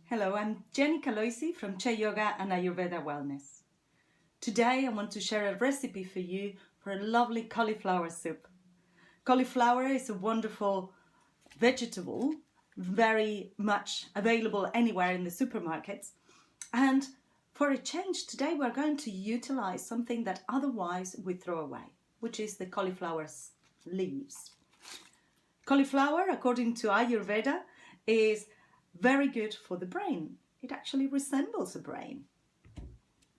Hello, I'm Geny Caloisi from Che Yoga and Ayurveda Wellness. Today I want to share a recipe for you for a lovely cauliflower soup. Cauliflower is a wonderful vegetable, very much available anywhere in the supermarkets. And for a change, today we're going to utilize something that otherwise we throw away, which is the cauliflower's leaves. Cauliflower, according to Ayurveda, is very good for the brain. It actually resembles a brain.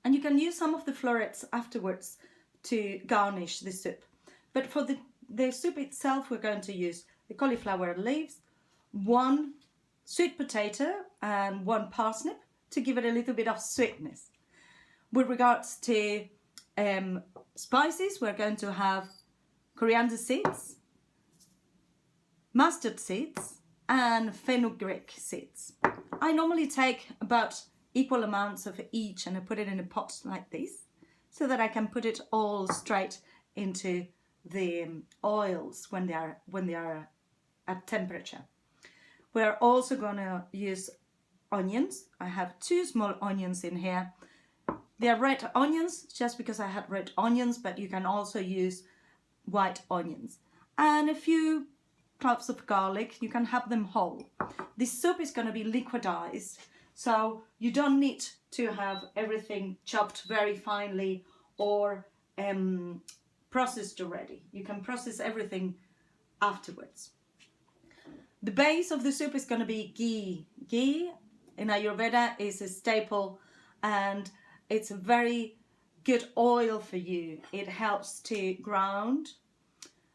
And you can use some of the florets afterwards to garnish the soup. But for the soup itself, we're going to use the cauliflower leaves, one sweet potato and one parsnip to give it a little bit of sweetness. With regards to spices, we're going to have coriander seeds, mustard seeds, and fenugreek seeds. I normally take about equal amounts of each and I put it in a pot like this so that I can put it all straight into the oils when they are at temperature. We're also going to use onions. I have 2 small onions in here. They are red onions just because I had red onions, but you can also use white onions. And a few cloves of garlic. You can have them whole. This soup is going to be liquidized, so you don't need to have everything chopped very finely or processed already. You can process everything afterwards. The base of the soup is going to be ghee. Ghee in Ayurveda is a staple and it's a very good oil for you. It helps to ground.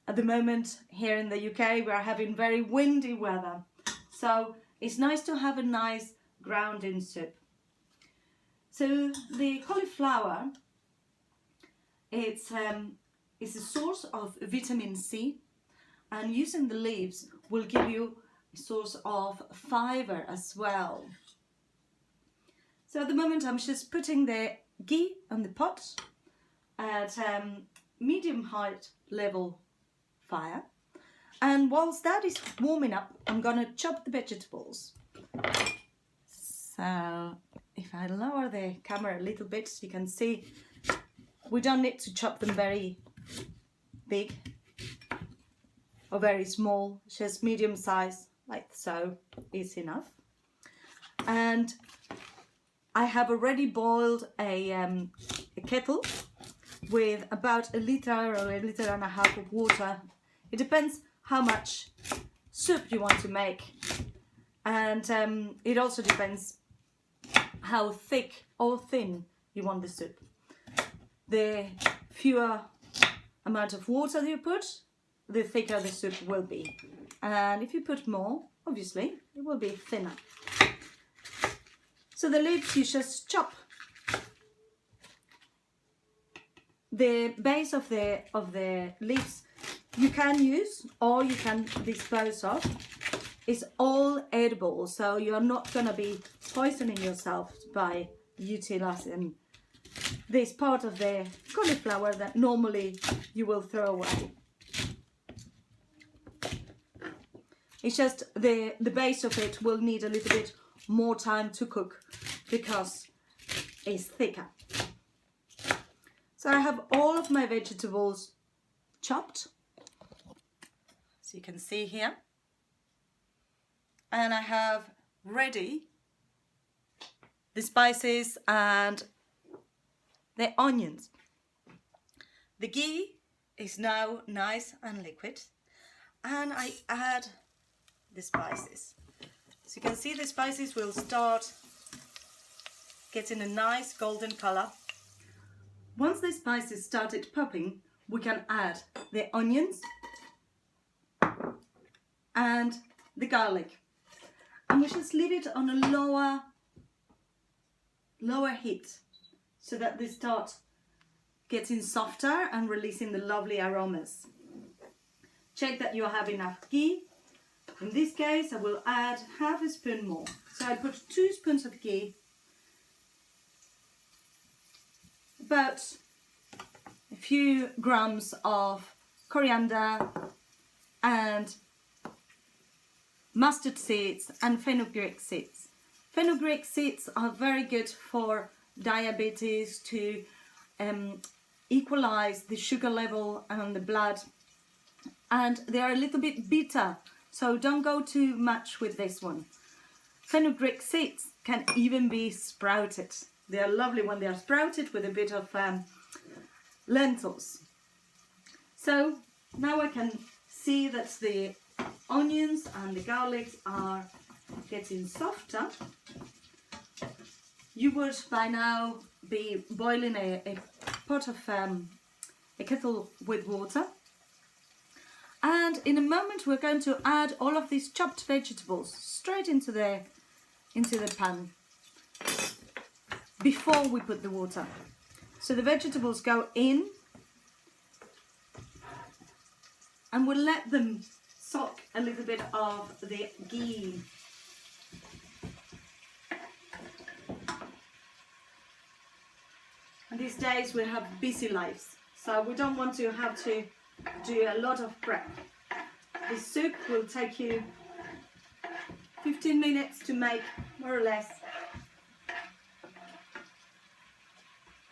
At the moment here in the UK we are having very windy weather, so it's nice to have a nice grounding soup. So the cauliflower, it's a source of vitamin C, and using the leaves will give you a source of fiber as well. So at the moment I'm just putting the ghee on the pot at medium height level fire, and whilst that is warming up I'm gonna chop the vegetables. So if I lower the camera a little bit so you can see, we don't need to chop them very big or very small, just medium size like so is enough. And I have already boiled a kettle with about 1 liter or 1.5 liters of water. It depends how much soup you want to make, and it also depends how thick or thin you want the soup. The fewer amount of water you put, the thicker the soup will be, and if you put more, obviously it will be thinner. So the leaves you just chop. The base of the leaves you can use or you can dispose of. It's all edible, so you're not going to be poisoning yourself by utilizing this part of the cauliflower that normally you will throw away. It's just the base of it will need a little bit more time to cook because it's thicker. So I have all of my vegetables chopped, as you can see here, and I have ready the spices and the onions. The ghee is now nice and liquid, and I add the spices. So you can see the spices will start getting a nice golden color. Once the spices started popping, we can add the onions and the garlic, and we just leave it on a lower heat so that they start getting softer and releasing the lovely aromas. Check that you have enough ghee. In this case I will add half a spoon more, so I put 2 spoons of ghee, about a few grams of coriander and mustard seeds and fenugreek seeds. Fenugreek seeds are very good for diabetes, to equalize the sugar level and the blood, and they are a little bit bitter, so don't go too much with this one. Fenugreek seeds can even be sprouted. They are lovely when they are sprouted with a bit of lentils. So now I can see that the onions and the garlics are getting softer. You would by now be boiling a pot of a kettle with water, and in a moment we're going to add all of these chopped vegetables straight into the pan before we put the water. So the vegetables go in and we'll let them soak a little bit of the ghee. And these days we have busy lives, so we don't want to have to do a lot of prep. This soup will take you 15 minutes to make, more or less.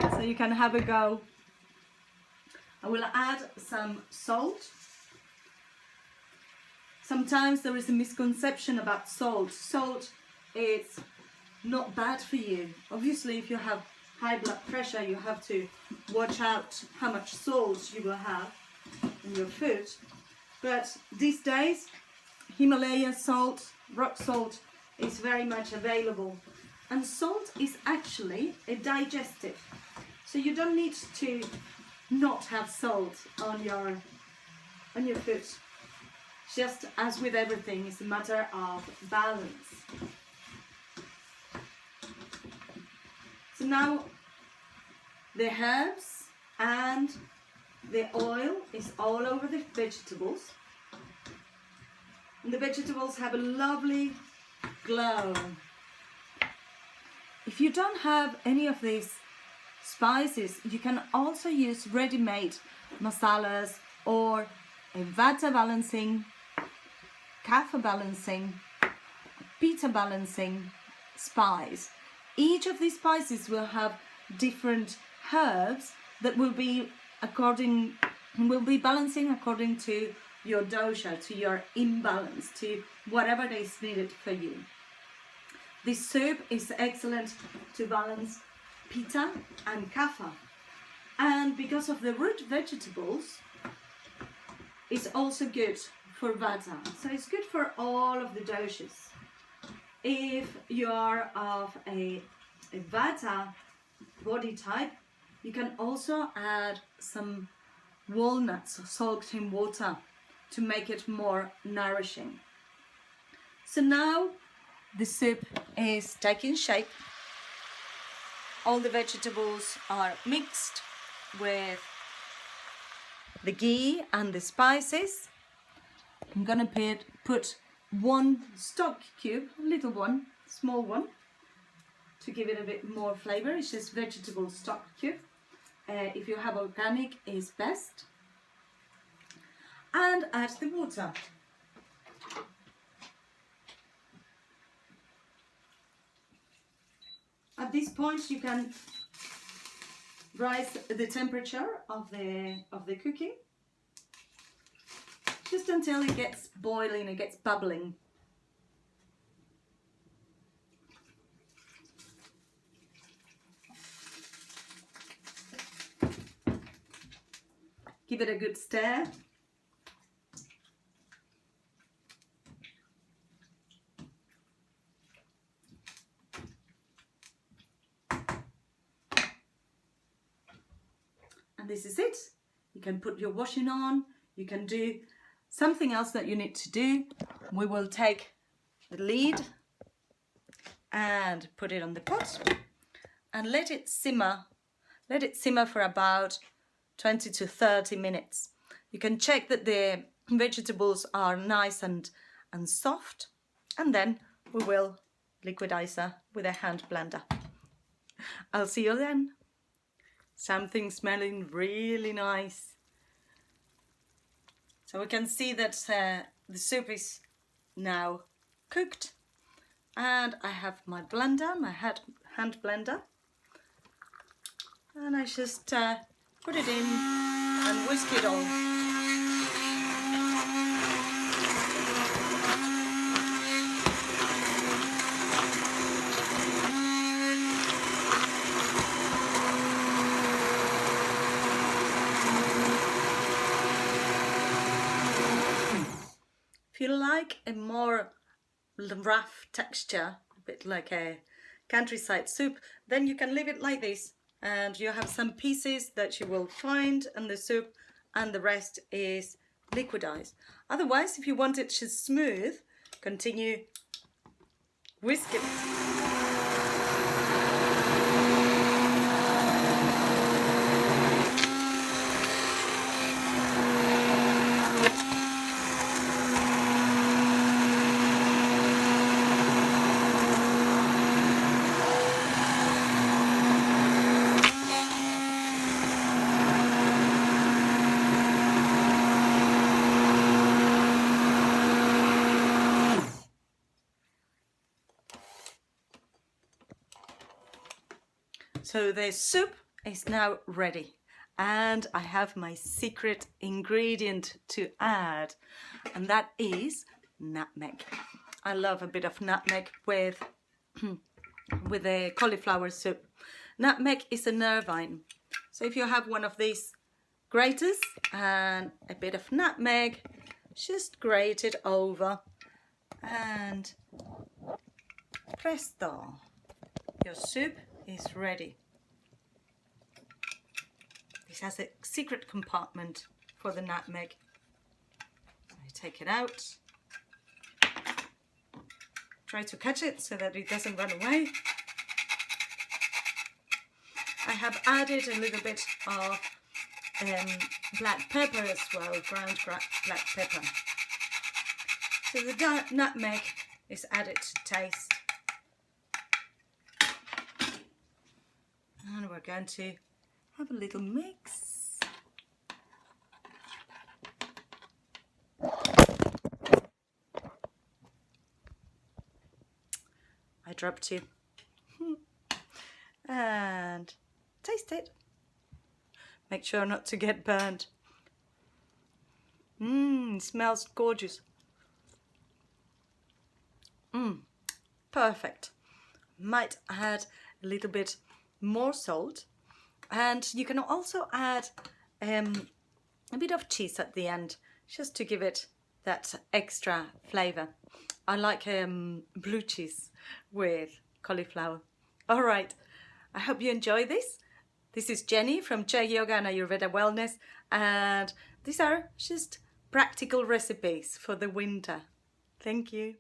So you can have a go. I will add some salt. Sometimes there is a misconception about salt. Salt is not bad for you. Obviously, if you have high blood pressure, you have to watch out how much salt you will have in your food. But these days, Himalaya salt, rock salt is very much available. And salt is actually a digestive. So you don't need to not have salt on your food. Just as with everything, it's a matter of balance. So now the herbs and the oil is all over the vegetables. And the vegetables have a lovely glow. If you don't have any of these spices, you can also use ready-made masalas or a vata balancing, kapha balancing, pitta balancing spice. Each of these spices will have different herbs that will be balancing according to your dosha, to your imbalance, to whatever is needed for you. This soup is excellent to balance pitta and kapha, and because of the root vegetables, it's also good for vata. So it's good for all of the doshas. If you are of a vata body type, you can also add some walnuts soaked in water to make it more nourishing. So now the soup is taking shape. All the vegetables are mixed with the ghee and the spices. I'm gonna put one stock cube, a little one, small one, to give it a bit more flavor. It's just vegetable stock cube. If you have organic, is best. And add the water. At this point, you can rise the temperature of the cooking just until it gets boiling, it gets bubbling. Give it a good stir. And this is it. You can put your washing on. You can do something else that you need to do. We will take the lid and put it on the pot and let it simmer. Let it simmer for about 20 to 30 minutes. You can check that the vegetables are nice and soft, and then we will liquidize her with a hand blender. I'll see you then. Something smelling really nice. So we can see that the soup is now cooked, And I have my blender, my hand blender. And I just put it in and whisk it all. If you like a more rough texture, a bit like a countryside soup, then you can leave it like this, and you have some pieces that you will find in the soup and the rest is liquidized. Otherwise, if you want it just smooth, continue whisking it. So the soup is now ready, and I have my secret ingredient to add, and that is nutmeg. I love a bit of nutmeg with a cauliflower soup. Nutmeg is a nervine, so if you have one of these graters and a bit of nutmeg, just grate it over and presto, your soup is ready. This has a secret compartment for the nutmeg. So I take it out. Try to catch it so that it doesn't run away. I have added a little bit of black pepper as well, ground black pepper. So the nutmeg is added to taste. And we're going to have a little mix. I drop 2 and taste it. Make sure not to get burned. Smells gorgeous. Perfect. Might add a little bit more salt, and you can also add a bit of cheese at the end, just to give it that extra flavor. I like blue cheese with cauliflower. All right, I hope you enjoy this. This is Geny from Jai Yoga and Ayurveda Wellness, and these are just practical recipes for the winter. Thank you.